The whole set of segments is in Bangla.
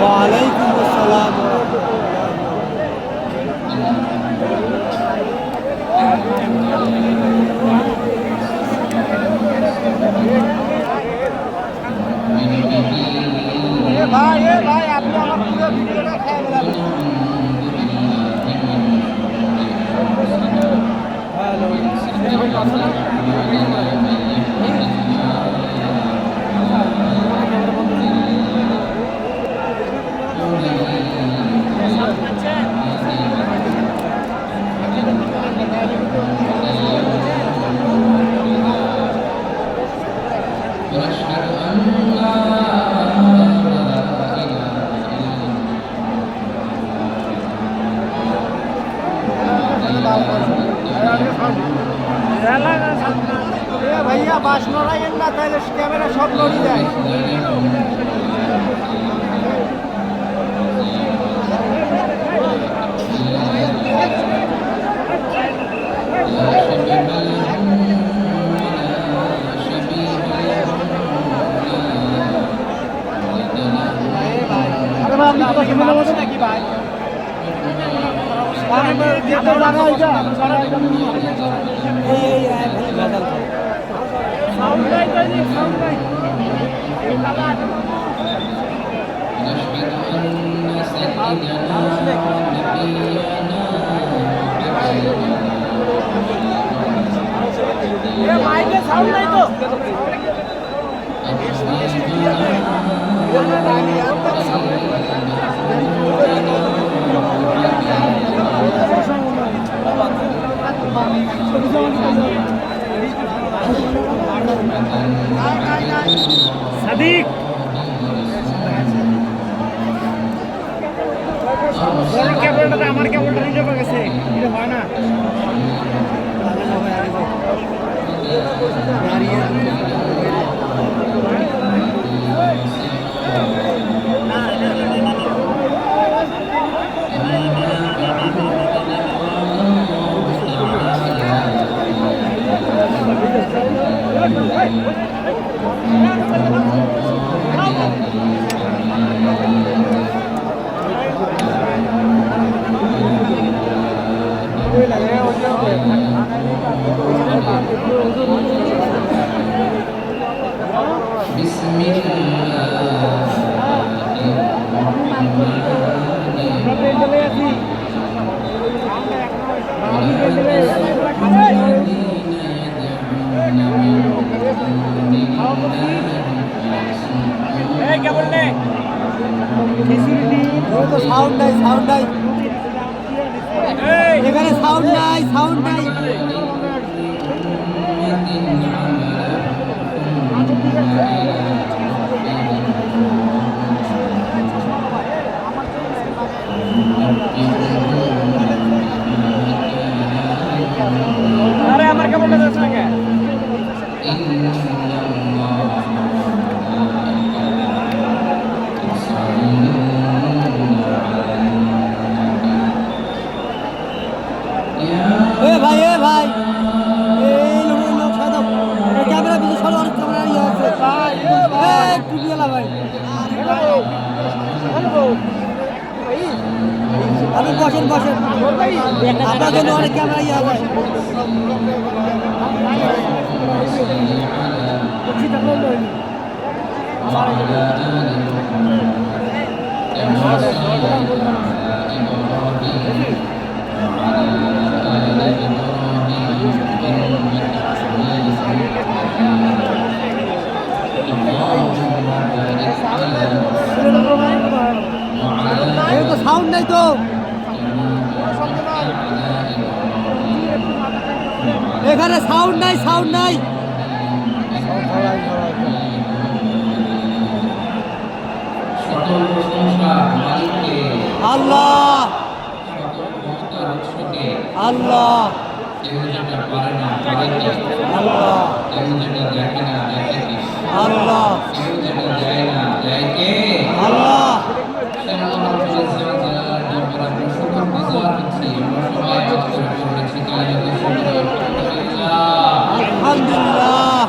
ওয়ালাইকুম আসসালাম। ভাই আপনি আমার পুরো ভিডিওটা খেয়ে বলেন। भैया बास लड़ाइएन ना ताहले कैमरा सब लड़ी যায় আরে ভাই আপনি তো কেমন আছেন নাকি ভাই মাইকে সাউন্ড নাই তো সাদিক কেবলটা আমার কেবলটা নিতে গেছে হয় না সাউন্ড নাই এখানে সাউন্ড নাই আরে আমার কেমন যাচ্ছে না ভাই এই লোক সাদা ক্যামেরা পিছনে সরো অনেক ক্যামেরা ইয়ে আছে ভাই টুপিওয়ালা ভাই আপনি বসেন আপনার জন্য অনেক ক্যামেরা ইয়ে আছে সাউন্ড নাই তো এখানে সাউন্ড নাই আল্লাহ আল্লাহ আল্লাহ আল্লাহ আল্লাহ আলহামদুলিল্লাহ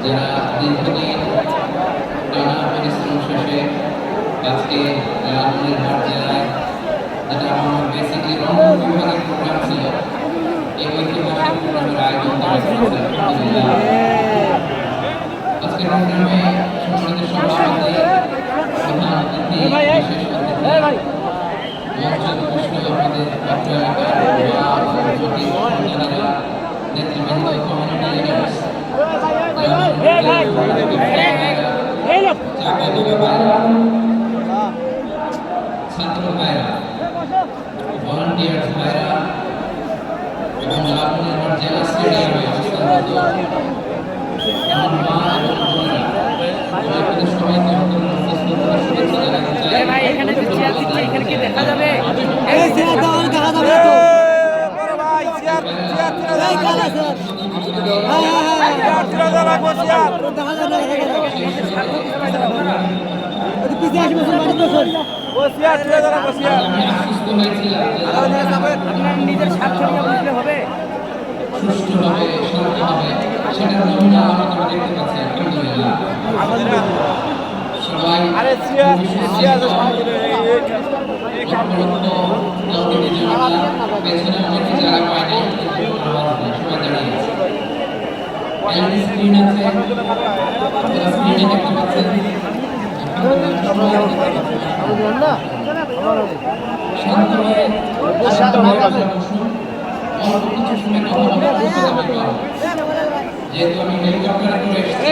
যারা দীর্ঘদিন টানা পরিশ্রম শেষে আজকে লালমনিরহাট জেলায় যেটা আমার বেসিকলি রংপুর বিভাগের প্রোগ্রাম ছিল এই ঐতিহাসিক প্রোগ্রামের আয়োজন করা হয়েছে আলহামদুলিল্লাহ। আজকের প্রোগ্রামে সম্মানিত সভাপতি প্রধান অতিথি বিশেষ অতিথি মঞ্চে উপস্থিত আমাদের অত্র এলাকার সন্তানেরা নেতৃবৃন্দ কমিউনিটি লিডার্স ছাত্র ভাইরা ভলান্টিয়ার্স ভাইরা এবং লালমনিরহাট জেলা স্টেডিয়ামে অবস্থানরত আমার মা এবং বোনেরা আপনাদের সবাইকে অন্তরের মধ্যস্থতা শুভেচ্ছা জানাতে চাই। ভাই এখানে যে চেয়ার দিচ্ছে এখানে কি দেখা যাবে? এই চেয়ার দেওয়ার দেখা যাবে না তো বড় ভাই চেয়ার এই কালা স্যার রাখবো চেয়ার দেখা যাবে না ওই পিছে আসবে স্যার বাড়ি বসুন ও চেয়ার রাখবো চেয়ার আমি আশ্বস্ত হয়েছিলাম যে আপনার নিজের স্বার্থ নিয়ে বুঝলে হবে। সুষ্ঠু হবে, শান্ত হবে, সেটার নমুনা আমি তো দেখতে পাচ্ছি আলহামদুলিল্লাহ। সবাই আরে চেয়ার চেয়ার অত্যন্ত কাউকে দিতে পারলাম পেছনে অনেক জায়গা পায় নাই কিন্তু আওয়াজ নেই, সবাই দাঁড়িয়ে আছে। এলইডি স্ক্রিন আছে, আপনারা স্ক্রিনে দেখতে পাচ্ছেন। শান্ত হয়ে বসুন, অল্প কিছু সময় কথা বলতে হবে। যেহেতু আমি হেলিকপ্টারে করে এসেছি,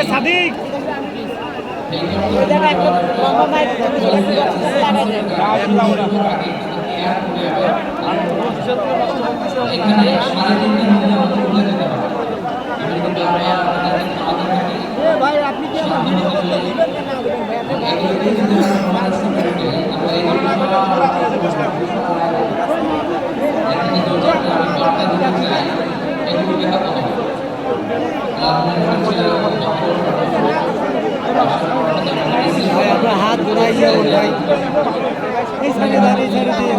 এখানে সাড়ে 3টার মধ্যে আমাদের উঠে যেতে হবে। আমি কিন্তু বারবার আপনাদেরকে থামাতে থাকি। এগুলো দিয়ে যদি আমরা পড়াশোনা করে ফেলি, তাহলে এগুলো এখানে দু-চারটা আমি বার্তা দিতে চাই, এগুলো ব্যাহত হবে। লালমনিরহাট জেলার আপনার হাত ঘুরাইয়ে ভাই এই সাইডে দাঁড়িয়ে ছেড়ে দিয়ে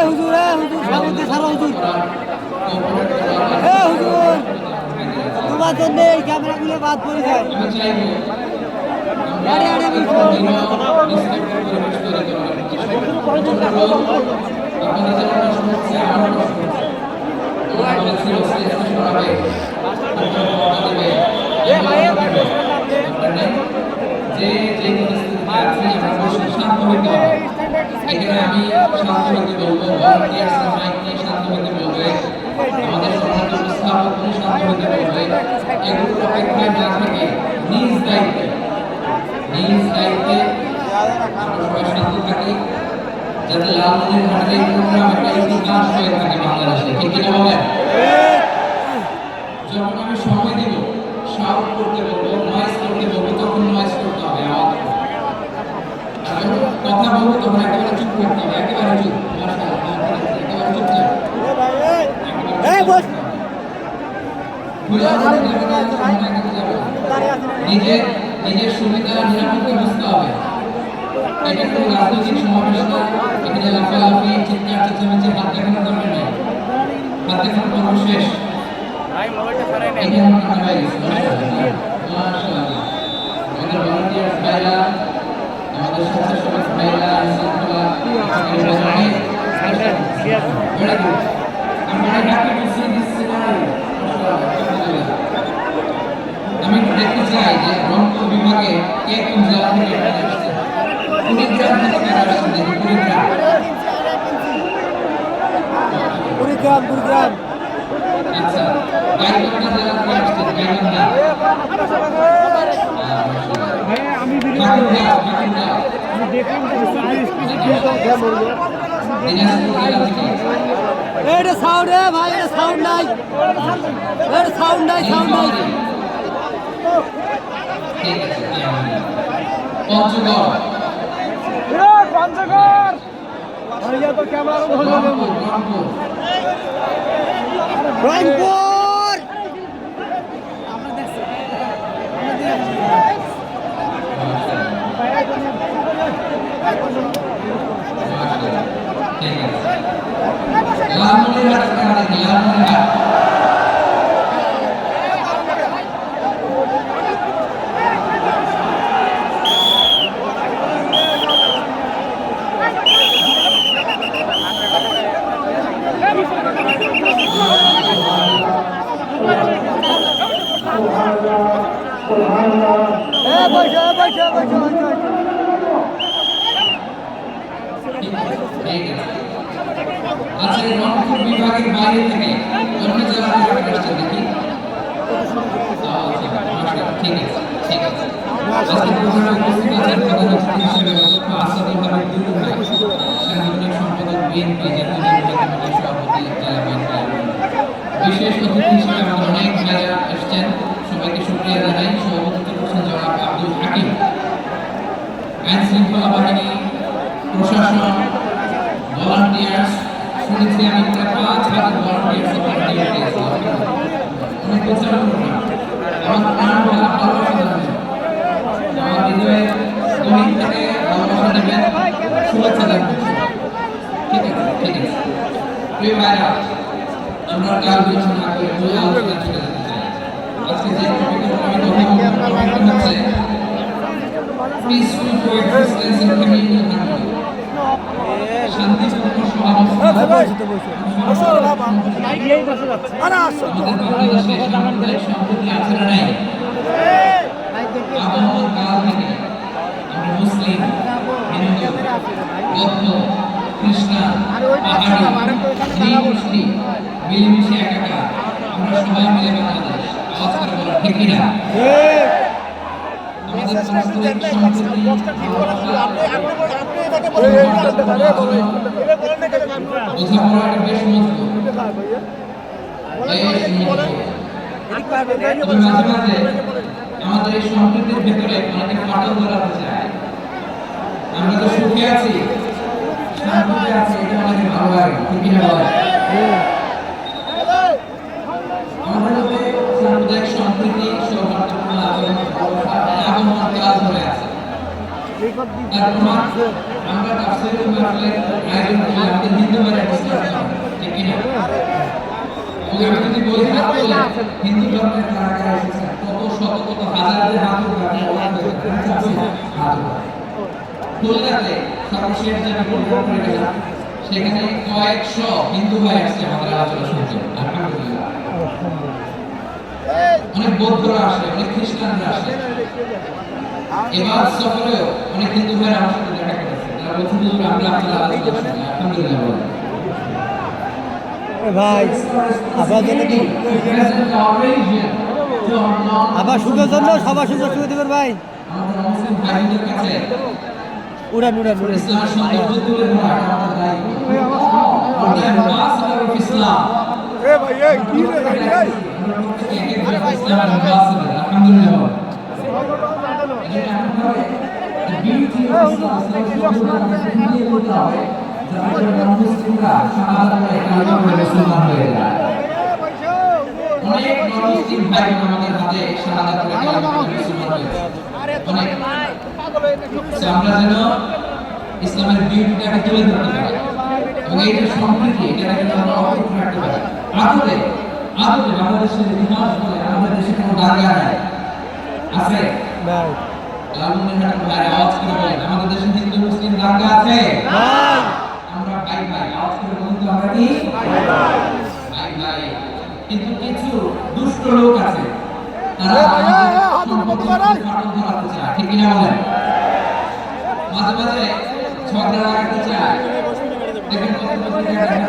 হুজুর সামনে সারা হুজুর হুজুর তোমার জন্য এই ক্যামেরাগুলো বাদ পড়ে যায় আরে আরে যে যে পরিস্থিতিতে আছি আমরা শান্ত হইতে হবে। এখানে আমি শান্ত হইতে বলবো, ভলান্টিয়ার্সরা মাইক নিয়ে শান্ত হইতে বলবে, আমাদের সম্মানিত উপস্থাপক শান্ত হইতে বলবে। এগুলো অপেক্ষায় না থেকে নিজ দায়িত্বে আমরা সবাই শান্ত থাকি, যাতে লালমনিরহাটের এই প্রোগ্রাম একটা ইতিহাস হয়ে থাকে বাংলাদেশে। ঠিক কিনা বলেন? যখন আমি সময় দিব, শাউট করতে বলবো, নয়েজ করতে বলবো, তখন নয়েজ করতে হবে, আওয়াজ করতে হবে। আর যখন কথা বলবো তখন একেবারে চুপ করতে হবে, একেবারে চুপ। একেবারে চুপচাপ, নিজের সুবিধা নিরাপত্তা বুঝতে হবে। এটা কোনো রাজনৈতিক সমাবেশ না, এখানে লাফালাফি, চিৎকার চেঁচামেচি, হাত দেখানোর দরকার নেই। হাত দেখানোর পর্ব শেষ। এখানে আমরা হয়ে গেছি, মাশাআল্লাহ। আমাদের ভলান্টিয়ার্স ভাইরা, আমাদের স্বেচ্ছাসেবক ভাইরা, শৃঙ্খলা আমি দেখতে চাই যে রংপুর বিভাগে কে কোন জেলা থেকে এখানে আসছে। কুড়িগ্রাম থেকে কারা আসছেন, দেখি কুড়িগ্রাম। গুরুগ্রাম। আচ্ছা গাইবান্ধা জেলা থেকে আসছেন গাইবান্ধা আমি দেখলাম দিনাজপুর জেলা থেকে এটা সাউন্ড রে ভাই, এটা সাউন্ড নাই, এটা সাউন্ড নাই, সাউন্ড নাই। ঠিক আছে পঞ্চগড় পঞ্চগড় রংপুর রংপুর রংপুর ঠিক আছে লালমনিরহাট কারা দেখি লালমনিরহাট বৈশা বৈশা বৈশা ঠিক আছে আচ্ছা এই রংপুর বিভাগের বাইরে থেকে অন্য জেলা থেকে আসছেন দেখি আচ্ছা মাশাআল্লাহ ঠিক আছে ঠিক আছে আজকে প্রোগ্রামে উপস্থিত আছেন প্রধান অতিথি হিসেবে অধ্যক্ষ আসাদুল হামিদ দুলু ভাই সাংগঠনিক সম্পাদক বিএনপি জাতীয় নির্বাহী কমিটির সভাপতি জেলা বিএনপি বিশেষ অতিথি হিসেবে আমাদের অনেক ভাইরা এসেছেন সবাইকে শুকরিয়া জানাই সভাপতিত্ব করছেন জনাব আব্দুল হাকিম আইন শৃঙ্খলা বাহিনী প্রশাসন ভলান্টিয়ার্স শুনেছি আমি প্রায় 5,000 ভলান্টিয়ার্স অনেক প্রচার প্রোগ্রাম আমার প্রাণ ঢালা ভালোবাসা জানাবেন আমার হৃদয়ের গভীর থেকে ভালোবাসা দেবেন শুভেচ্ছা জানাবেন ঠিক আছে ঠিক আছে প্রিয় ভাইরা আমরা কাল বিবেচনা না করে মূল আলোচনা চলে যেতে চাই আজকে যে টপিকের উপর আমি কথা বলবো টপিকটা হচ্ছে peaceful coexistence and communal harmony শান্তিপূর্ণ সহাবস্থান আমাদের বাংলাদেশে সাম্প্রদায়িক সম্প্রীতি আছে না নাই আগমন কাল থেকে আমরা মুসলিম হিন্দু বৌদ্ধ খ্রিস্টান পাহাড়ি নৃগোষ্ঠী মিলেমিশে একাকার আমরা সবাই মিলে বাংলাদেশ আওয়াজ করে বলা ঠিক কিনা আমাদের পারস্পরিক সম্প্রীতি বোঝাপড়াটা বেশ মজবুত তবে মাঝে মাঝে আমাদের এই সম্প্রীতির ভেতরে অনেকে ফাটল ধরাতে চায় আমরা তো সুখে আছি শান্তিতে আছি এটা অনেকে ভালো লাগে ঠিক কিনা বলে আমাদের মধ্যে সাম্প্রদায়িক সম্প্রীতি সৌহার্দ্যপূর্ণ আচরণ আগমন কাল ধরে আছে তার প্রমাণ আমরা তাফসীরুল মাহফিলের আয়োজন করলে আমাদের হিন্দু ভাইরা ডিসকাস করেন ঠিক কিনা ওই আমি যদি বলি হাত তোলে হিন্দু ধর্মের কারা কারা এসেছেন কত শত কত হাজারের হাত উঠবে আপনি অবাক হয়ে যাবেন হাত খুলনাতে সর্বশেষ যে আমি প্রোগ্রাম করে গেলাম সেখানে কয়েকশো হিন্দু ভাই আসছে আমাদের আলোচনা শুনতে আলহামদুলিল্লাহ অনেক বৌদ্ধরা আসে অনেক খ্রিস্টানরা আসে এবার সফরেও অনেক হিন্দু ভাইরা আমার সাথে দেখা করেছে তারা বলছে হুজুর আমরা আপনার আলোচনা শুনি আলহামদুলিল্লাহ ভাই আপনার জন্য কি আবার সুখের জন্য সবার সুযোগ সুবিধা দেবেন ভাই। আমাদের মুসলিম ভাইদের কাছে উড়ান উড়ান উড়ান ইসলামের সৌন্দর্য তুলে ধরা এটা আমাদের দায়িত্ব আমরা অ্যাম্বাসেডর অফ ইসলাম ভাই এই কি রে ভাই এই ইসলামের অ্যাম্বাসেডর আলহামদুলিল্লাহ এটা আমরা বিউটি অফ ইসলাম যারা মুসলিমরা শাহাদাত করে কালিমা পড়ে মুসলমান হয়ে যায় অনেক মুসলিম ভাই আমাদের হাতে শাহাদাত করে কালিমা পড়ে মুসলমান হয়েছে অনেক আমরা যেন ইসলামের বিউটিটাকে তুলে ধরতে পারি এবং এই যে সম্প্রীতি এটা যেন আমরা অক্ষুণ্ণ রাখতে পারি আদতে আদতে বাংলাদেশের ইতিহাস বলে আমাদের দেশে কোনো দাঙ্গা নাই আছে ভাই লালমনিরহাট ভাই আওয়াজ করে বলেন আমাদের দেশে হিন্দু মুসলিম দাঙ্গা আছে ভাই আমরা ভাই ভাই আওয়াজ করে বলুন তো আমরা কি ভাই ভাই কিন্তু কিছু দুষ্ট লোক আছে তারা ধরাতে চায় ঠিক কিনা বলেন মাঝে মাঝে ঝগড়া লাগাতে চায় দেখেন কত কত জায়গায়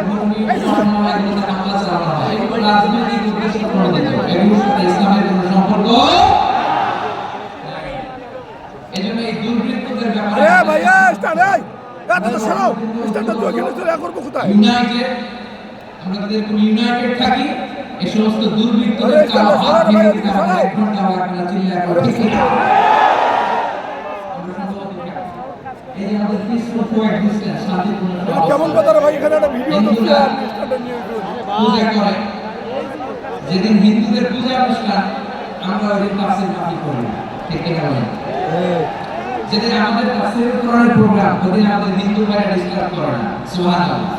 ধর্মীয় সমন্বয় এগুলোতে হামলা চালানো হয় এগুলো রাজনৈতিক উদ্দেশ্য প্রণোদিত এগুলোর সাথে ইসলামের কোনো সম্পর্ক এজন্য এই দুর্বৃত্তদের ব্যাপারে আরে ভাইয়া স্টার্ট এই এত তো সরো স্টার্টটা তুই কেন চলে করব কোথায় ইউনাইটেড আমরা যদি এরকম ইউনাইটেড থাকি এই সমস্ত দুর্বৃত্তদের কারো হাত ভেঙে দিতে হবে এক ঘন্টা বা একটা চিল্লা করে ঠিক আছে আমরা সম্ভবত এই যে আমাদের পিসফুল কোএক্সিস্টেন্স শান্তিপূর্ণ কেমন কথা রে ভাই এখানে একটা ভিডিও করছি আপনি স্টার্টটা নিয়ে পূজা করে যেদিন হিন্দুদের পূজা অনুষ্ঠান আমরা ওই তাফসীর মাহফিল করি না ঠিক কিনা বলেন যেদিন আমাদের তাফসীর কোরআনের প্রোগ্রাম ওদিন আমাদের হিন্দু ভাইরা ডিস্টার্ব করে না সুবহানাল্লাহ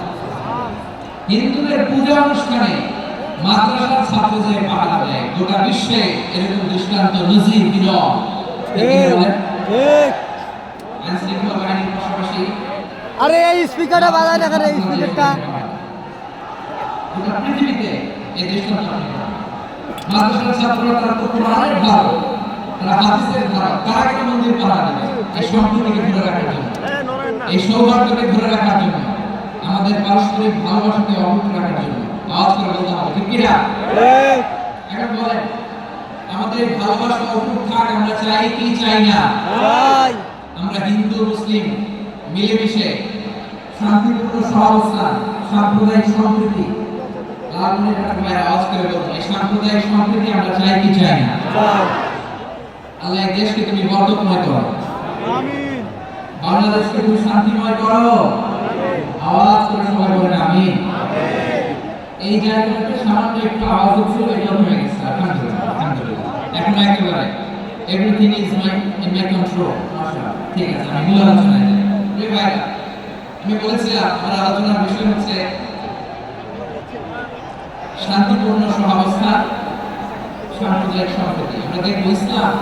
হিন্দুদের পূজা অনুষ্ঠানে মাদ্রাসার ছাত্র যে পাহারা দেয় গোটা বিশ্বে এরকম দৃষ্টান্ত নজির বিরল ঠিক আইনশৃঙ্খলা বাহিনীর পাশাপাশি আরে এই স্পিকারটা বাজায় না কেন এই স্পিকারটা গোটা পৃথিবীতে এই দৃষ্টান্ত আপনি পাবেন। মাদ্রাসার ছাত্ররা তারা তো কোরআনের ভালো তারা হাদিসের ভালো তারা কেন মন্দির পাহারা দেবে এই সম্প্রীতিকে ধরে রাখার জন্য এই সৌহার্দ্যকে ধরে রাখার জন্য আমাদের পারস্পরিক ভালোবাসাকে অটুট রাখার জন্য আওয়াজ করে বলতে হবে ঠিক কিনা ঠিক এখন বলেন আমাদের এই ভালোবাসা অটুট থাক আমরা চাই কি চাই না ভাই আমরা হিন্দু মুসলিম মিলেমিশে শান্তিপূর্ণ সহাবস্থান সাম্প্রদায়িক সম্প্রীতি লালমনির হাট ভাই আওয়াজ করে বলুন এই সাম্প্রদায়িক সম্প্রীতি আমরা চাই কি চাই না ভাই আল্লাহ এই দেশকে তুমি বরকতময় করো আমিন বাংলাদেশকে তুমি শান্তিময় করো আওয়াজ করে সবাই বলেন আমিন এই জায়গাটাতে সামান্য একটু আওয়াজ উঠছিল এটা হয়ে গেছে আলহামদুলিল্লাহ আলহামদুলিল্লাহ এখন একেবারে everything is in my control মাশাআল্লাহ ঠিক আছে আমি মূল আলোচনায় যাই প্রিয় ভাইরা আমি বলেছিলাম আমার আলোচনার বিষয় হচ্ছে শান্তিপূর্ণ সহাবস্থান সাম্প্রদায়িক সম্প্রীতি আমরা দেখবো ইসলাম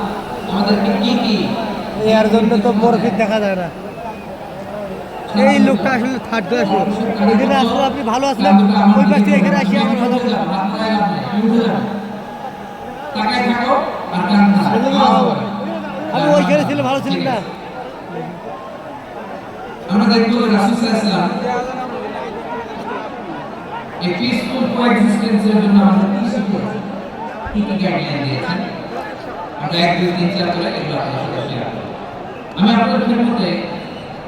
আমাদেরকে কি কি এর জন্য তো প্রফিট দেখা যায় না এই লোকটা আসলে থার্ড ক্লাস এখানে আসলে আপনি ভালো আছেন ওই পাশে এখানে আসি আমার কথা বলুন তাকায় থাকো আর কান থাকো আমি ওইখানে ছিল ভালো ছিলেন না আমরা দেখবো রাসূল সাল্লাল্লাহু আলাইহি ওয়াসাল্লাম এই পিসফুল কোএক্সিস্টেন্সের জন্য আমরা কি শিখেছি কি কি গাইডলাইন দিয়েছেন আমরা 1 2 3 4 করে এগুলো আপনাদের সাথে শেয়ার করব আমি আপনাদের খেদমতে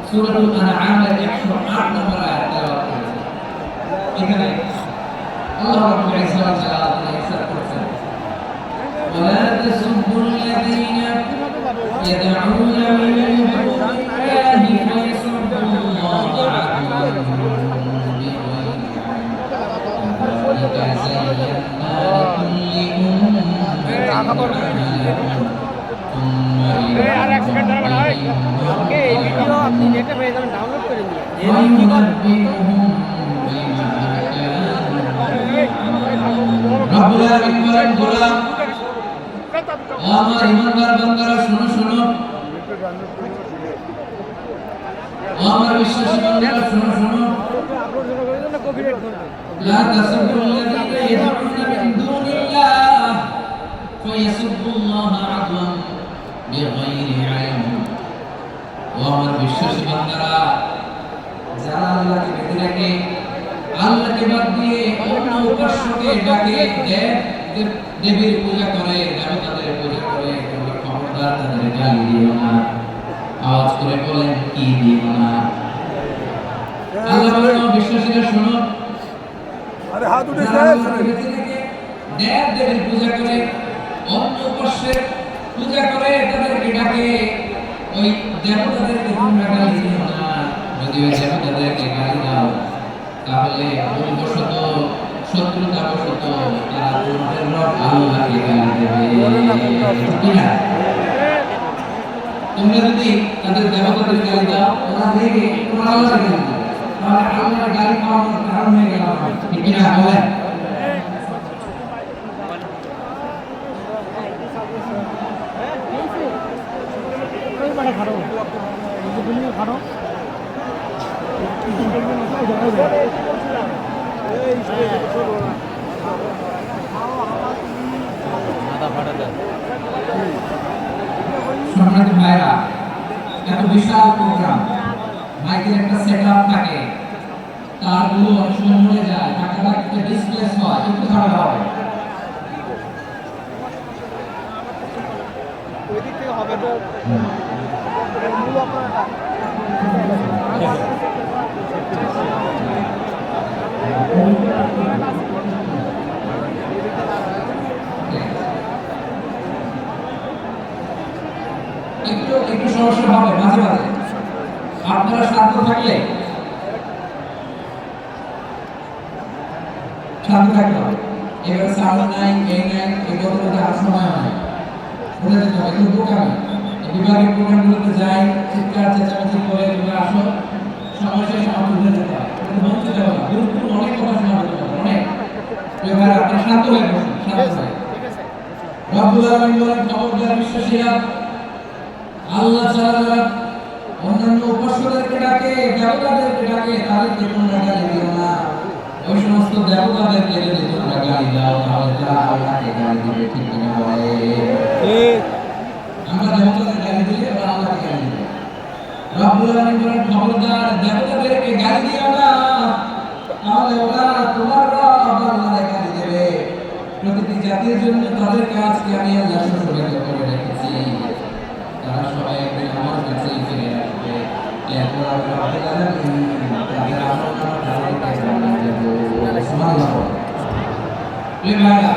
সূরাতুল আনআমের 108 নম্বর আয়াত তেলাওয়াত করেছি এখানে আল্লাহ রাব্বুল ইজ্জত ওয়া জালালুহু ইরশাদ করেছেন ওয়ালা তাসুব্বুল লাযীনা يدعون من دون الله فيسبوا الله عدوا كذلك زينا لكل أمة عملهم ثم ينبئهم بما كانوا رب العالمين গোলাম আমার ইমানদার বান্দারা শুনো শুনো আমার বিশ্বাসী বান্দারা শুনো শুনো লা তাসুবুল্লাযীনা ইয়াদউনা মিন দুনিল্লাহ ফায়াসুবুল্লাহা আদওয়ান বিগাইরি ইলম ও আমার বিশ্বাসী বান্দারা যারা আল্লাহকে বেঁধে রাখে আল্লাহকে বাদ দিয়ে অন্য উপাস্যকে ডাকে দেবীর পূজা করে দেবতাদের পূজা করে তোমরা খবরদার তাদের গালি দিও না আওয়াজ করে বলেন কি দিও না আল্লাহ বলেন বিশ্বাসীরা শোনো আরে হাত উঠে দেবীর পূজা করে অন্য উপাস্যের পূজা করে তাদেরকে ডাকে ওই দেবতাদেরকে তোমরা গালি দিও না যদি ওই দেবতাদেরকে গালি দাও তাহলে ভুলবশত শত্রুতাবশত তারা তোমাদের রব আল্লাহকে গালি দেবে কিনা তোমরা যদি তাদের দেবতাদের গালি দাও ওরা দেখে তোমরা আল্লাহকে গালি দেবে তাহলে আল্লাহর গালি পাওয়ার কারণ হয়ে গেল ঠিক কিনা বলেন সম্মানিত ভাইরা এত বিশাল প্রোগ্রাম মাইকের একটা সেটআপ থাকে তারগুলো অনেক সময় মরে যায়, টাকাটা একটা ডিসপ্লেস হয়, একটু ঝামেলা হবে। ওই দিক থেকে হবে তো মূল আপনারা একটু সমস্যা হবে মাঝে মাঝে, আপনারা শান্ত থাকলে শান্ত থাকতে হবে। এবার সাউন্ড নাই, এই নাই, এগুলো মধ্যে আর সময় নাই, ভুলে যেতে হবে, এগুলো বোকামি। বিভাগের প্রোগ্রামগুলোতে যাই, চিৎকার চেঁচামেচি করে তোমরা আসো, সময় শেষ আমার ভুলে যেতে হয়, কিন্তু বলতে দেবো না। গুরুত্বপূর্ণ অনেক কথা শোনা হতে পারে, অনেক। এবার আপনার শান্ত হয়ে বসুন, শান্ত হয়ে। রব্বুল আলামিন বলেন, খবরদার বিশ্বাসীরা, আল্লাহ ছাড়া অন্যান্য উপাস্যদেরকে ডাকে, দেবতাদেরকে ডাকে, তাদেরকে তোমরা গালি দিও না। ওই সমস্ত দেবতাদেরকে যদি তোমরা গালি দাও তাহলে তারা আল্লাহকে গালি দিবে, ঠিক কিনা বলে? আমরা দেবতাদের গালি দিলে ওরা আল্লাহকে গালি দিবে। রব্বুল আলামিন বলেন, খবরদার দেবতাদেরকে গালি দিও না, তাহলে ওরা তোমার রব আল্লাহকে গালি দেবে। প্রতিটি জাতির জন্য তাদের কাজকে আমি আল্লাহ সংরক্ষিত করে রেখেছি, তারা সবাই একদিন আমার কাছেই ফিরে আসবে। এরপর আমি রব্বুল আলামিন তাদের আমলনামা তাদেরকে জানিয়ে দেব। সুবহানাল্লাহ। প্রিয় ভাইরা,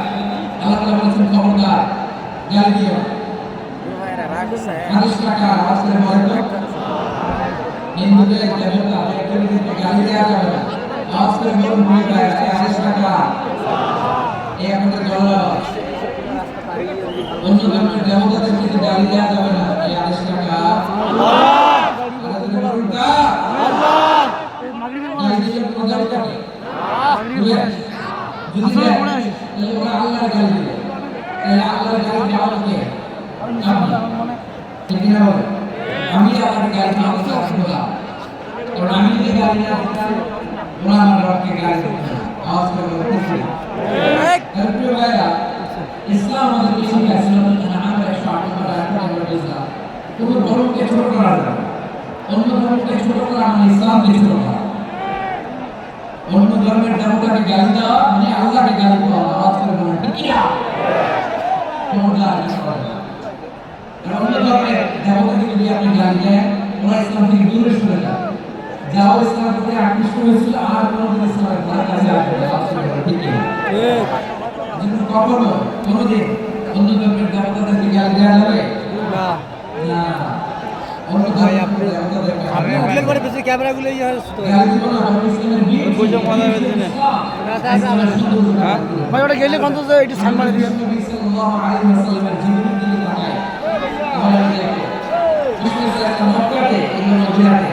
আল্লাহ তাআলা বলেছেন, খবরদার গালি দিও না। হাদিস টাকা আওয়াজ করে বলেন তো, হিন্দুদের দেবতা ব্যক্তিদেরকে গালি দেওয়া যাবে না। আওয়াজ করে বলুন প্রিয় ভাইরা, হাদিস টাকা এই আমাদের দলাবাজ। অন্য ধর্মের দেবতাদেরকে যে গালি দেওয়া যাবে না, এই হাদিস টাকা আমি আমার গাড়ি খাওয়াতে আসলাম, কারণ আমি যদি গাড়ি না দিতাম ওরা আমার রবকে গাড়ি দিত না। আওয়াজ করে বলতেছি প্রিয় ভাইরা, ইসলাম আমাদেরকে শিখাইছিল আমরা 108 নম্বর আয়াতে আমরা বুঝলাম কোন ধর্মকে ছোট করা যাবে না। অন্য ধর্মকে ছোট করা মানে ইসলামকে ছোট করা। অন্য ধর্মের দেবতাকে গালি দেওয়া মানে আল্লাহকে গালি দেওয়া। আওয়াজ করে বলুন ঠিক কি না? তোমরা এটা করবে না। অন্য ধর্মের দেবতাকে যদি আপনি গালি দেন, ওরা ইসলাম থেকে দূরে সরে যায়। যাও ইসলাম থেকে আকৃষ্ট হয়েছিল আর কোনদিন ইসলামের কাছে আসবে না। আওয়াজ করে বলুন ঠিক কি না? কিন্তু কখনো কোনদিন অন্য ধর্মের দেবতাদেরকে গালি দেওয়া যাবে না, না। অন্য ধর্মের দেবতাদেরকে আমি উল্লেখ করে বেশি ক্যামেরাগুলো ইয়ে হচ্ছে গালি দিব না, বরং ইসলামের বিয়ে বুঝে মজা হয়েছে না। ভাই ওটা গেলে কত যে এটা সান মারি দিবেন। নবী সাল্লাল্লাহু আলাইহি ওয়াসাল্লামের জীবনের দিকে তাকায় তাহলে দেখো বিশেষ একটা মক্কাতে এবং মদিনাতে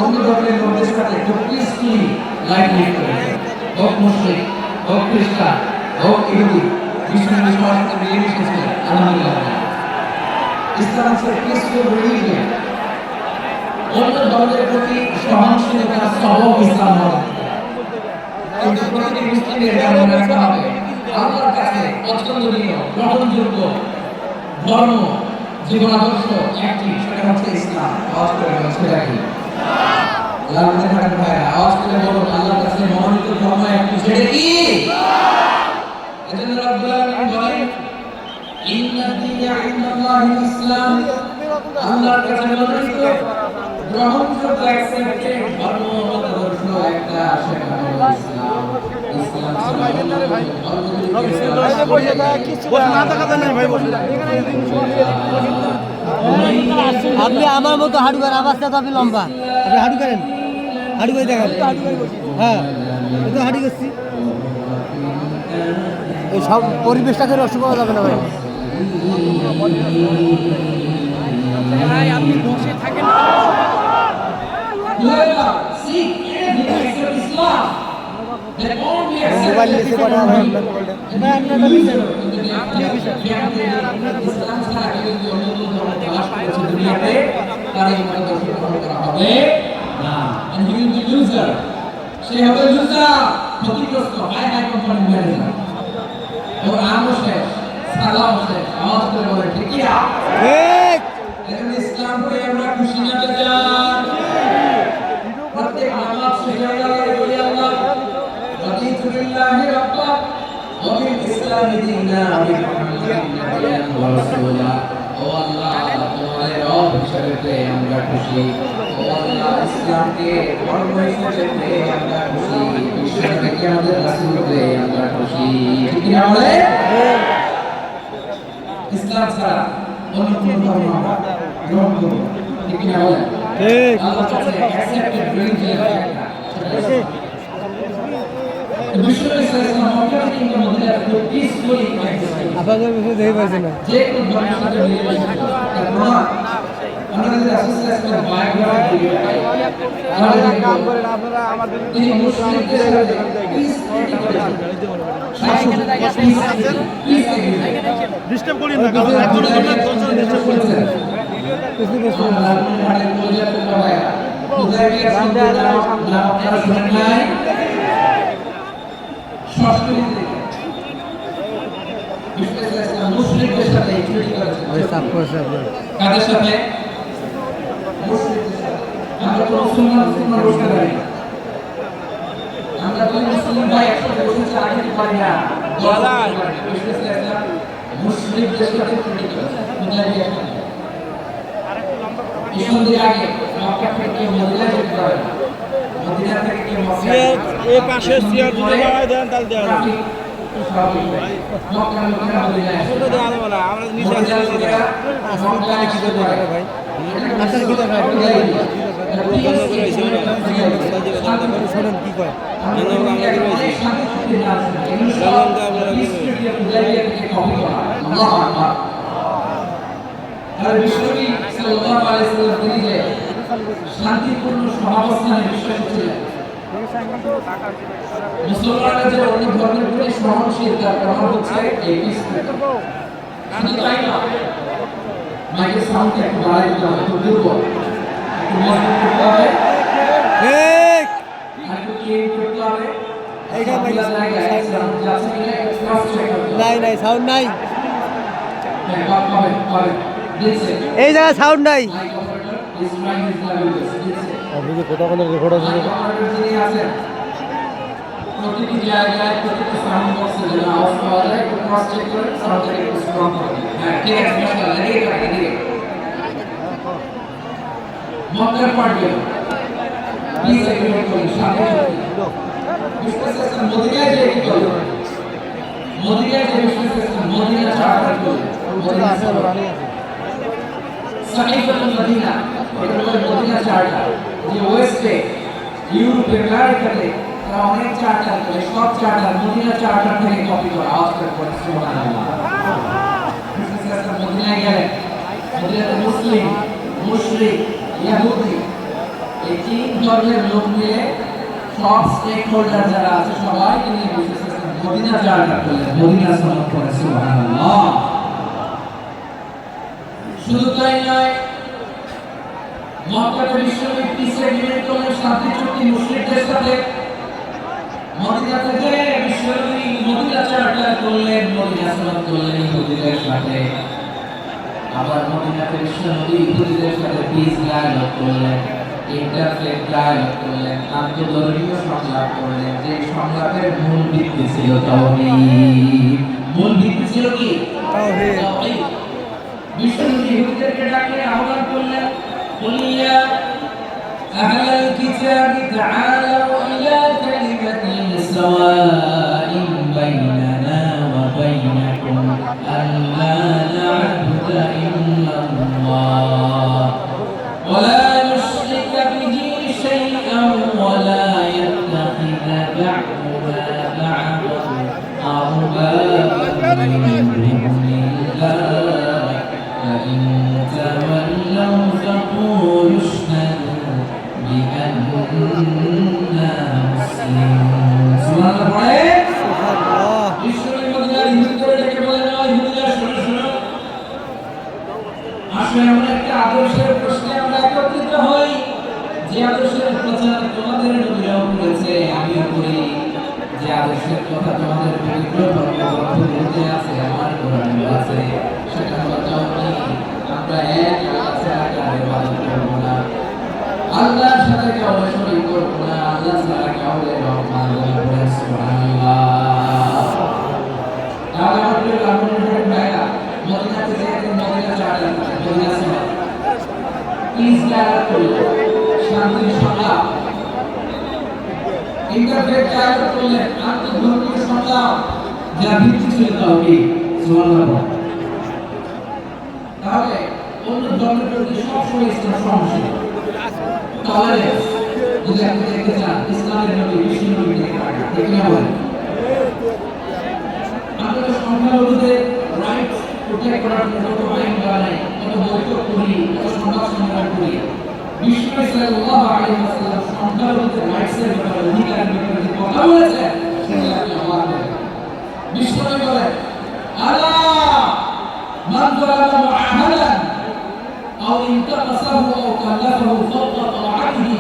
অন্য ধর্মের লোকদের সাথে খুব পিসফুলি লাইফ লিড করেছে। হোক মুসলিম, হোক খ্রিস্টান, হোক ইহুদি, মিশনারি সবার সাথে মিলেমিশে ছিল। আলহামদুলিল্লাহ, ইসলাম হচ্ছে পিসফুল রিলিজিয়ন। অন্য ধর্মের প্রতি সহনশীলতা সবক ইসলাম নয়। কিন্তু প্রতিটি মুসলিমের জন্য রাখা হবে আল্লাহর কাছে পছন্দনীয় গ্রহণযোগ্য ধর্ম জীবন আদর্শ একটি, সেটা হচ্ছে ইসলাম। আওয়াজ করে বলুন সেটা কি? লালনে থাকেন ভাইরা, আওয়াজ করে বলুন আল্লাহর কাছে মনোনীত ধর্ম একটি, সেটা কি? এজন্য রব্বুল আলামিন বলেন, ইন্না দীনা ইনদাল্লাহিল ইসলাম, আল্লাহর কাছে মনোনীত গ্রহণযোগ্য অ্যাকসেপ্টেড ধর্ম আদর্শ একটা, সেটা হলো ইসলাম। ইসলাম আপনি আমার মতো হাঁটু করেন, আওয়াজটা তো আপনি লম্বা, আপনি হাঁটু করেন, হাঁটু করে দেখান। হ্যাঁ তো হাঁটু করছি, এই সব পরিবেশটাকে নষ্ট করা যাবে না ভাই। ভাই আপনি বসে থাকেন। মোবাইল নিচে কথা ভাই, আপনার বিষয় সে হবে লুজার, ক্ষতিগ্রস্ত, হাই হাই কোম্পানি ম্যানেজার। ওর আমও শেষ, সালাও শেষ। আওয়াজ করে বলে ঠিক কি না? ঠিক। এখন ইসলাম করে আমরা খুশি না বেজার? প্রত্যেক নামাজ শেষে আমরা ইসলাম দীনা মুহাম্মাদিন রাসূলা ও আল্লাহ তোমার রব হিসেবে পেয়ে আমরা খুশি ও আল্লাহ ইসলামকে ধর্ম হিসেবে পেয়ে আমরা খুশি ঈশ্বরকে আমাদের রাসূল পেয়ে আমরা খুশি ঠিক কি না বলে ইসলাম ছাড়া অন্য কোনো ধর্ম আমরা গ্রহণ করব ঠিক কি না বলে ঠিক আল্লাহ কাছে অ্যাকসেপ্টেড রিলিজিয়ন বিশ্বকাপ ইসলাম মক্কা থেকে মদিনার খুব পিসফুলি আপনাদের বিষয়ে দেখে পাইছে না যে কোন ধর্মের সাথে মিলে গেছে তার প্রমাণ আমরা যদি রাসূলুল্লাহ বায়োগ্রাফি দিই তাহলে কাম করেন আপনারা আমাদের তিনি মুসলিমদের সাথে ডিস্টার্ব করি না কারণ একজন ডিস্টার্ব করি না কিছু কিছু মুসলিমদের সাথে ট্রিট করেছে ওই সাপ করছে আপনার কাদের সাথে মুসলিমদের সাথে আমরা তো মুসলমান বসতে পারি না আমরা তো মুসলিম ভাই একসাথে বসে আগে পারি না মুসলিমদের সাথে ট্রিট করেছে কিছুদিন আগে মক্কা থেকে মদিনা যেতে পারে মদিনা থেকে কি মক্কা এই পাশে চেয়ার যদি লাগাই দেন তাহলে দেওয়া যাবে মক্কা লোকেরা মদিনায় আসে। ওটা দেওয়া যাবে না আমরা নিচে মদিনার আসি লোকেরা মক্কায় কি আসতে দরকার পারে। ভাই আসলে কি দরকার শোনেন কি কয় শান্তিপূর্ণ সহাবস্থানে বিশ্বাসী ছিলেন মুসলমানরা যে অন্য ধর্মের প্রতি সহনশীল তার প্রমাণ হচ্ছে এই শুধু তাই না মাইকের সাউন্ডটা একটু বাড়াই দিতে হবে একটু দুর্বল একটু মজবুত করতে হবে ঠিক আর একটু ক্লিন করতে হবে এইখানে মাইকের জায়গায় সাউন্ড যাচ্ছে কিনা একটু ক্রস চেক করতে হবে নাই নাই সাউন্ড নাই হ্যাঁ পাবে পাবে দিচ্ছে এই জায়গায় সাউন্ড নাই mic operator is trying his level দিচ্ছে আপনি যে কোথাও কোনো রেকর্ড আছে মাইক অপারেটর যিনি আছেন প্রতিটি জায়গায় প্রতিটি সাউন্ড বক্সে যেন আওয়াজ পাওয়া যায় একটু ক্রস চেক করে সাউন্ডটাকে একটু স্ট্রং করে দিন। হ্যাঁ ঠিক আছে মাশাআল্লাহ লেগে থাকে দিকে মক্কার পার্টি প্লিজ এগ্রিমেন্ট করুন সাথে বিশ্বসেশন মদিনায় যে কি করবে মদিনায় যে বিশ্বসেশন মদিনা চার্টার করবে মদিনা সাহিবাতুল মদিনা এটা হলো মদিনা চার্টার যে ওয়েস্টে ইউরোপে আমেরিকাতে তারা অনেক চার্টার করে সব চার্টার মদিনা চার্টার থেকে কপি করে আওয়াজ করে সুবহানাল্লাহ বিশ্বসেশন মদিনায় গেলেন মদিনাতে মুসলিম মুশরিক ইহুদি এই তিন ধর্মের লোক মিলে সব স্টেক হোল্ডার যারা আছে সবাইকে নিয়ে বিশ্বসেশন মদিনা চার্টার করলেন মদিনা সনদ করে সুবহানাল্লাহ শুধু তাই নয় মক্কাতে বিশ্বনবী পিস এগ্রিমেন্ট করলেন শান্তি চুক্তি মুশরিকদের সাথে মদিনা থেকে বিশ্বনবী মদিনা চার্টার করলেন মদিনা সনদ করলেন ইহুদিদের সাথে আবার মদিনাতে বিশ্বনবী ইহুদিদের সাথে পিস ডায়ালগ করলেন ইন্টারফেথ ডায়ালগ করলেন আন্তঃধর্মীয় সংলাপ করলেন যে সংলাপের মূল ভিত্তি ছিল তাওহীদ মূল ভিত্তি ছিল কি তাওহীদ তাওহীদ বিশ্বনবী ইহুদিদেরকে ডাকে আহ্বান করলেন কুলিয়া আহলাল কিতাবি তাআলাউ ইলা কালিমাতিন সাওয়াইন বাইনানা ওয়া বাইনাকুম আল্লা না'বুদা ইল্লাল্লাহ ওয়া লা নুশরিকা বিহি শাইআন ওয়া লা ইয়াত্তাখিযা বা'দুনা বা'দান আরবাban মিন দুনিল্লাহ فإن تولوا فقولوا اشهدوا بأننا مسلمون سبحان الله সুবহানাল্লাহ ঈশ্বরের মধ্যে ইহুদিদের ডেকে বলেন ও ইহুদিরা শোনো শোনো আসলে আমরা একটা আদর্শের প্রশ্নে আমরা একত্রিত হই যে আদর্শের প্রচার তোমাদের নবীরাও করেছে আমিও করি যে আদর্শের কথা তোমাদের পবিত্র ধর্মগ্রন্থগুলোতে আছে আমার কোরআনে আছে সেটা হলো তাওহীদ আমরা এক আল্লাহ ছাড়া কারো ইবাদত করব না আল্লাহর সাথে কাউকে শরীক করব না আল্লাহ ছাড়া কাউকে রব মানব না সুবহানাল্লাহ ডায়ালগ করলেন, শান্তির সংলাপ, ইন্টারফেথ ডায়ালগ করলেন, আন্তর্ধর্মীয় সংলাপ, যার ভিত্তি ছিল তাওহীদ। সুবহানাল্লাহ। তাহলে অন্য ধর্মের প্রতি সবসময় ইসলাম সহনশীল, টলারেন্স যদি আপনি দেখতে চান ইসলামের নবী বিশ্ব নবী থেকে পাকা, ঠিক না বলেন? আমরা সংখ্যালঘুদের রাইটস প্রোটেক্ট করার জন্য কত আইন বানাই, কত বৈঠক করি, কত সংবাদ সম্মেলন করি। বিশ্ব সাল্লাল্লাহু আলাইহি ওয়াসাল্লাম সংখ্যালঘুদের রাইটসের ব্যাপারে, অধিকারের ব্যাপারে যে কথা বলেছেন সেটা আপনি অবাক হবেন। বিশ্ব নবী বলেন, আলা মান যালামা মুআহাদান আও ইনতাকাসাহু আও কাল্লাফাহু ফাওকা তাআতিহি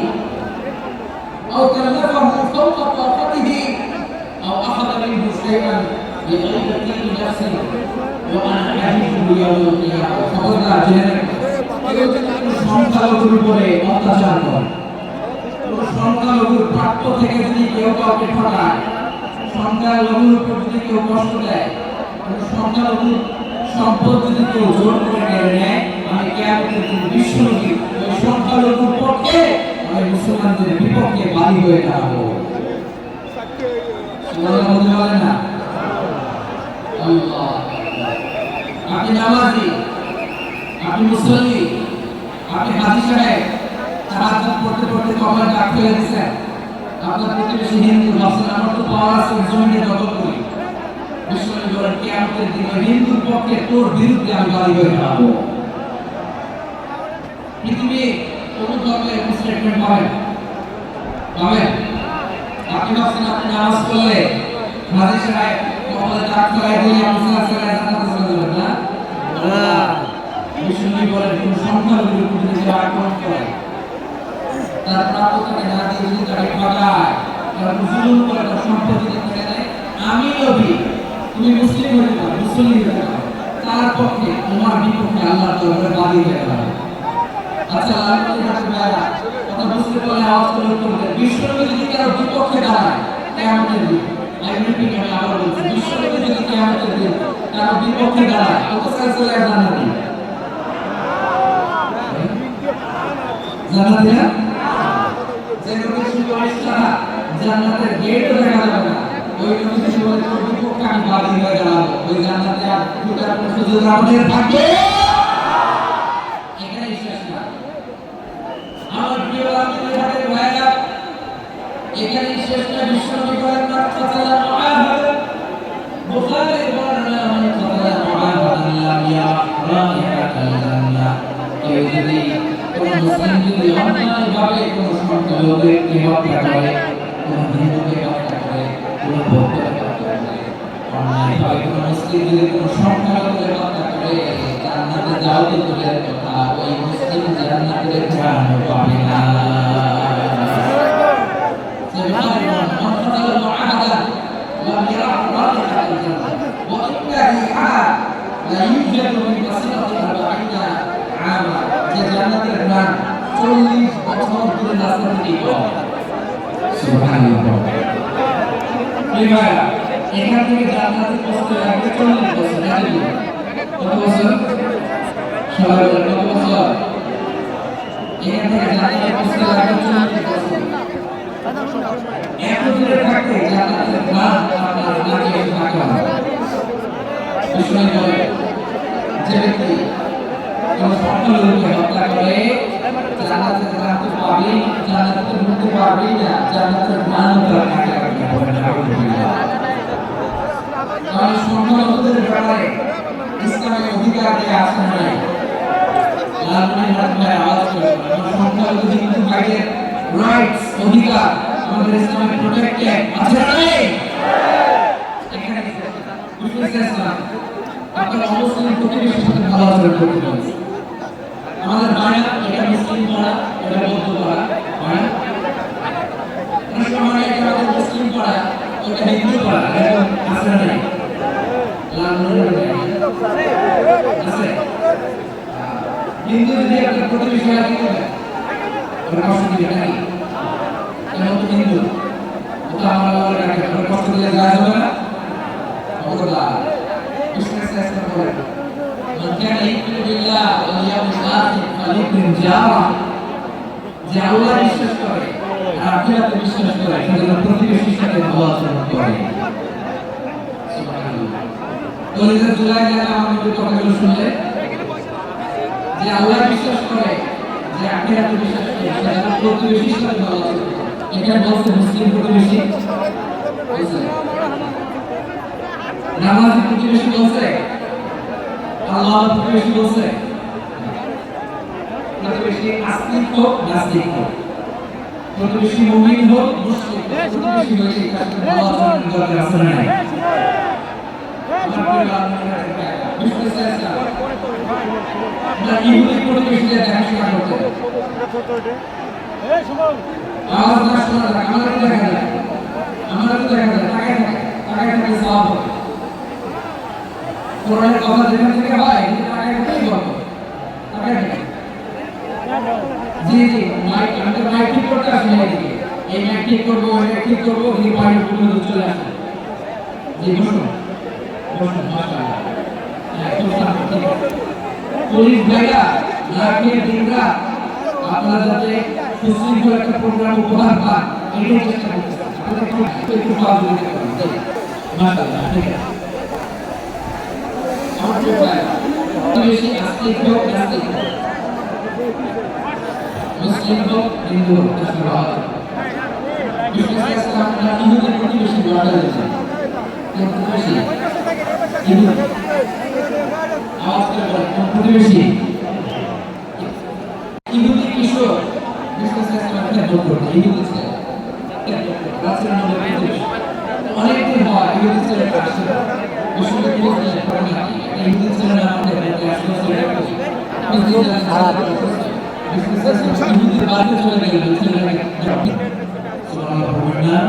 আও কাল্লাফাহু ফাওকা তাআতিহি আও আখাযা মিনহু শাইআন বিগাইরি তিবি নাফসি ওয়া আনা আহিদু ইয়াউমাল কিয়ামা। খবরদার জেনে রাখবেন, সংখ্যালঘুর উপরে অত্যাচার করে, সংখ্যালঘুর প্রাপ্য থেকে যদি কেউ কাউকে ঠকায়, সংখ্যালঘুর উপর যদি কেউ কষ্ট দেয়, সংখ্যালঘুর সম্পদ যদি কেউ জোর করে কেড়ে নেয়, আমি কিয়ামতের দিন বিশ্ব নবী ওই সংখ্যালঘুর পক্ষে, আমি মুসলমানদের বিপক্ষে বাদী হয়ে দাঁড়াবো। সুবহানাল্লাহ বলতে পারেন না? আল্লাহ। আপনি নামাজি, আপনি মুসল্লি, আপনি হাজী সাহেব, তাহাজ্জুদ পড়তে পড়তে কবরে ডাক ফেলে দিয়েছেন, আপনার প্রতিবেশী হিন্দু ভাবছেন আমার তো পাওয়ার আছে, জমিনে দখল করি। বিশ্বনবী বলেন, কিয়ামতের দিন ওই হিন্দুর পক্ষে তোর বিরুদ্ধে আমি বাদী হয়ে দাঁড়াবো। পৃথিবীর কোন ধর্মে এরকম স্টেটমেন্ট পাবেন? পাবেন? আপনি ভাবছেন আপনি নামাজ পড়লে হাজী সাহেব কবরে ডাক ফেলাই দিলে আপনি জান্নাতে চলে যাবেন না? বিশ্বনবী বলেন, কোন সংখ্যালঘুর উপর যদি কেউ আক্রমণ করে, তার প্রাপ্যতাকে না দিয়ে যদি তাকে ঠকায়, তার জুলুম করে, তার সম্পদ যদি কেড়ে নেয়, আমি নবী, তুমি মুসলিম হতে পারো, মুসলিম হতে পারো, তার পক্ষে তোমার বিপক্ষে আল্লাহর দরবারে বাদী হয়ে দাঁড়াবে। আচ্ছা, আল্লাহর কাছে ভাইরা কথা বুঝতে পারলে আওয়াজ করে উত্তর দেন। বিশ্বনবী যদি কারো বিপক্ষে দাঁড়ায় কিয়ামতের দিন, আমি আবার বলছি, বিশ্বনবী যদি কিয়ামতের দিন কারো বিপক্ষে দাঁড়ায়, কত সাইকেল আর জান্নাতি? জান্নাতি না? যে নবী সুপারিশ ছাড়া জান্নাতের গেটও দেখা যাবে না, ওই নবী যদি বলে তোর বিপক্ষে আমি বাদী হয়ে দাঁড়াবো, ওই জান্নাতে আর ঢোকার কোনো সুযোগ আমাদের থাকবে? এখানেই শেষ না। আমার প্রিয় আত্মীয় ভাইরা, এখানেই শেষ না। বিশ্বনবী বলেন, মান কাতালা মুআহাদান, বুখারীর বর্ণনা, মান কাতালা মুআহাদান লাম ইয়াহরাকাল জান্নাহ। কেউ যদি কোন মুসলিম যদি অন্যায়ভাবে কোন সংখ্যালঘুকে হত্যা করে, কোন হিন্দুকে হত্যা করে, কোন বৌদ্ধকে হত্যা করে, অন্যায়ভাবে কোন মুসলিম যদি কোন সংখ্যালঘুকে হত্যা করে, জান্নাতে যাও তো দূরের কথা, ওই মুসলিম জান্নাতের ঘ্রাণ পাবে না। এখান থেকে জান্নাতে পৌঁছতে লাগবে 40 বছর। কত বছর? সবাই বলেন কত বছর? এখান থেকে জান্নাতে পৌঁছতে লাগবে 40 বছর। এত দূরে থাকতে জান্নাতের ঘ্রাণ আপনার নাকে এসে থাকতে হবে। বিশ্বনবী বলেন, যে ব্যক্তি কোন সংখ্যালঘুকে হত্যা করে, জান্নাতের ঘ্রাণ তো পাবেই, জান্নাতে ঢুকতে পারবেই না, জান্নাতের ঘ্রাণ তার নাকে লাগবে না। তাহলে সংখ্যালঘুদের ব্যাপারে ইসলামের অধিকার দেয়া আছে নাই? লালমনির হাত ভাই আওয়াজ করে, সংখ্যালঘু হিন্দু ভাইদের রাইটস, অধিকার আমাদের ইসলামে প্রোটেক্টেড আছে না নাই? এখানে ইসলাম আপনার অমুসলিম প্রতিবেশীর সাথে ভালো আচরণ করতে হবে। আমাদের বাড়া এটা মুসলিম পাড়া, এটা বৌদ্ধ পাড়া, বাড়া অনেক সময় এটা আমাদের মুসলিম পাড়া, ওটা হিন্দু পাড়া, এরকম আছে না নাই? আছে। হিন্দু যদি আপনার প্রতিবেশী হয় কি করবে? ওরা কষ্ট দিবে নাকি? কেন তো হিন্দু, ওটা আমার আল্লাহর ডাকে, ওরা কষ্ট দিলে যায় যাবে না? খবরদার। ইসলাম বলেন, মান কানা ইউমিনু বিল্লাহি ওয়াল ইয়াউমিল আখির ফালিউকরিম জারাহু যে আল্লাহ বিশ্বাস করে আর আখিরাতে বিশ্বাস করে সেজন্য প্রতিবেশীর সাথে ভালো আচরণ করে। কলিজার জুলাই গেলে আমাদের কথাগুলো শুনলে যে আল্লাহ বিশ্বাস করে যে আখিরাতে বিশ্বাস করে সেজন্য প্রতিবেশীর সাথে ভালো আচরণ করে। এখানে বলছে মুসলিম প্রতিবেশী বলছে, নামাজি প্রতিবেশী বলছে, আল্লাহ প্রতিবেশী বলছে, প্রতিবেশী আস্তিক হোক নাস্তিক হোক, প্রতিবেশী মুমিন হোক মুসলিম প্রতিবেশী হইলে তার ভালো আচরণ দরকার আছে না নাই? আমরা ইহুদি প্রতিবেশীদের দেখাশোনা করতে আওয়াজ না শোনা যায়, আমাদের দেখা যায়, আমাদের দেখা যায়, তাকায় থাকে সওয়াব হবে। কোরআনের কথা যেখান থেকে হয় তাকায় থাকেই বলবো, তাকায় থাকে। জি জি মাইক আমাদের মাইক ঠিক করতে আসেন এদিকে, এই মাইক ঠিক করবো ওই মাইক ঠিক করবো, এই মাইক পর্যন্ত চলে আসে। জি বসুন বসুন মাশাআল্লাহ। হ্যাঁ খুব শান্ত, ঠিক আছে। পুলিশ ভাইরা রাখিয়ে দিনরা আপনারা যাতে সুশৃঙ্খল একটা প্রোগ্রাম উপহার পান এটাই চেষ্টা করতেছি। একটু সহযোগিতা করুন। মাশাআল্লাহ, ঠিক আছে। আমার প্রিয় ভাইরা, বেশি আস্তিক হোক নাস্তিক হোক, মুসলিম হোক হিন্দু হোক, তার ভালো আছে। বিশেষ করে আপনারা ইহুদি প্রতিবেশী দোয়াটা দিয়েছেন। কোন প্রতিবেশী? ইহুদি। আওয়াজ করে বলেন, কোন প্রতিবেশী? ইহুদি কিশোর বিশেষ করে আপনারা ভোট করবেন। ইহুদি ছেলে রাসূলের নবী প্রতিবেশী অনেকদিন হয় ইহুদি ছেলে আসছে বিশ্বকে বলতে পারেন না ইহুদি ছেলে না আমাদের আসলে ছেলে ইহুদি বাড়িতে চলে গেল ছেলেটাকে সুবহানাল্লাহ বলবেন না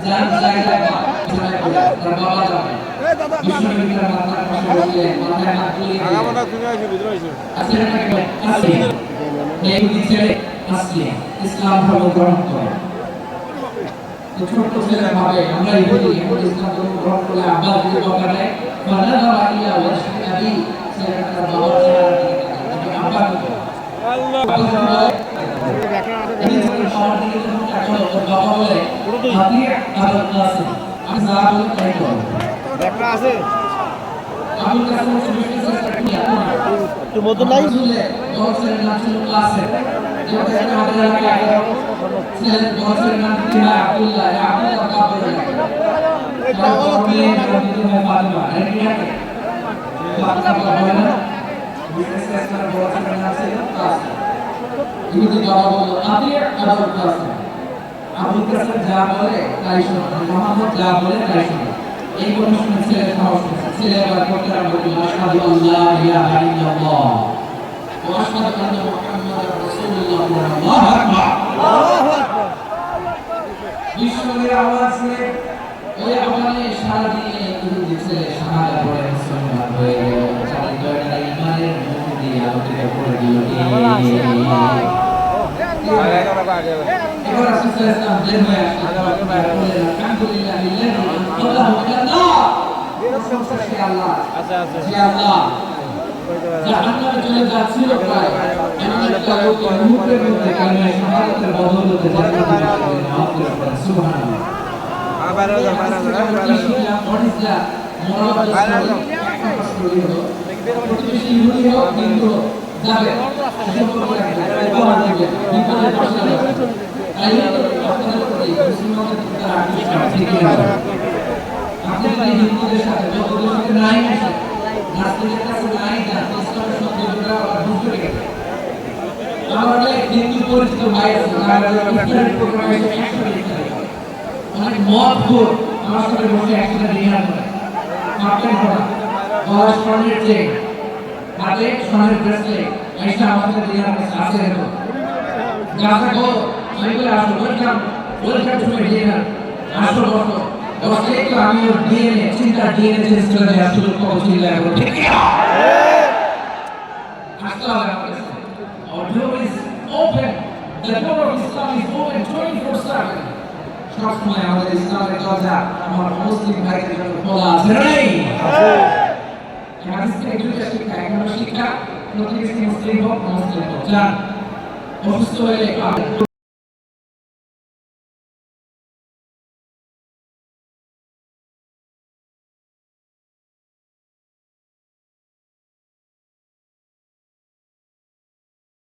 যার জায়গায় তার বাবা যাবে বিশ্ববিদ্যালয়ের মাথার পাশে বসে মাথায় হাত বুলিয়ে দিয়ে ইসলাম ধর্ম গ্রহণ করে। তো ছোট্ট ছেলে ভাবে আমরা ইহুদি ইসলাম ধর্ম গ্রহণ করলে আব্বা যদি বকা দেয় ফানাযারা ইলা ওয়াজহি আবি, ছেলেটা তার বাবার চেহারার দিকে তাকায়, আব্বা কি আল্লাহ বাবা বলে হাতি আবুল কাসিম, আমি যা বলি তাই করো। দেখা আছে আবুল কাসিম তো মত নাই বলছেন নাম ছিল কাসিম, যেটা আমাদের এলাকায় ছেলে বলছেন নাম ছিল আব্দুল্লাহ, আব্দুল্লাহ কাবর লাগে এই বাবা কি ফাতিমা এর কি ফাতিমা বলে না বিশেষ করে বলছেন নাম ছিল কাসিম। ইহুদি বাবা বলল আবি আবুল কাসিম, আবুল কাসিম যা বলে তাই শোনো, মুহাম্মদ যা বলে তাই শোনো। এই কথা শুনে ছেলে সাহস পেয়েছে, ছেলে আবার করতে আরম্ভ করল আশহাদু আল্লা ইলাহা ইল্লাল্লাহ ওয়া আশহাদু আন্না মুহাম্মাদার রাসূলুল্লাহ। আল্লাহু আকবার, আল্লাহু আকবার। বিশ্বনবীর আওয়াজ শুনে ওই আওয়াজে সারা দিয়ে ইহুদি ছেলে শাহাদাত পড়ে মুসলমান হয়ে গেল। তার জয়টা ঈমানের মধ্যে দিয়ে আলোকিত করে দিল। এবার রাসূল সাল্লাল্লাহু আলাইহি ওয়াসাল্লাম বের হয়ে আসলেন, আলহামদুলিল্লাহিল্লাযী আনকাযাহু মিনান নার। হে আল্লাহ, হে আল্লাহ, জাহান্নামে চলে যাচ্ছিল প্রায় এমন একটা লোক এই মুহূর্তের মধ্যে কালিমা শাহাদাতের বদৌলতে জান্নাতে যাবে। মাফ করে দেন, সুবহানাল্লাহ। আবার প্রতিবেশী ইহুদি হোক হিন্দু হোক যাবে আপনি যদি হিন্দুদের সাথে যতদের সাথে নাই আসে নাস্তিকের কাছে নাই যান ইসলামের শব্দটা বুঝতে গেছে। আমার অনেক হিন্দু পরিচিত ভাই আছে অনেক মত ভোট আমার সাথে বসে একসাথে ডিনার করে মাপেন ঘোড়া গলা স্বর্ণের চেন হাতে স্বর্ণের ব্রেসলেট এইটা আমাদের ডিনার কাছে আছে তো গাছা গো আমি বলে আসো ওয়েলকাম টু মাই ডিনার, আসো বসো বসে একটু আমি ওর ডিএনএ চিন্তা ডিএনএ চেঞ্জ করে দেয় আসলে কত চিল্লা এখন ঠিক আছে আসতে হবে আমার কাছে। Our door is open, the door of Islam is open 24/7. সবসময় আমাদের ইসলামের দরজা আমার মুসলিম ভাইদের জন্য খোলা আছে। হাদিস থেকে দুইটা শিক্ষা, এক নম্বর শিক্ষা প্রতিবেশী মুসলিম হোক অমুসলিম হোক, যারা অসুস্থ হয়ে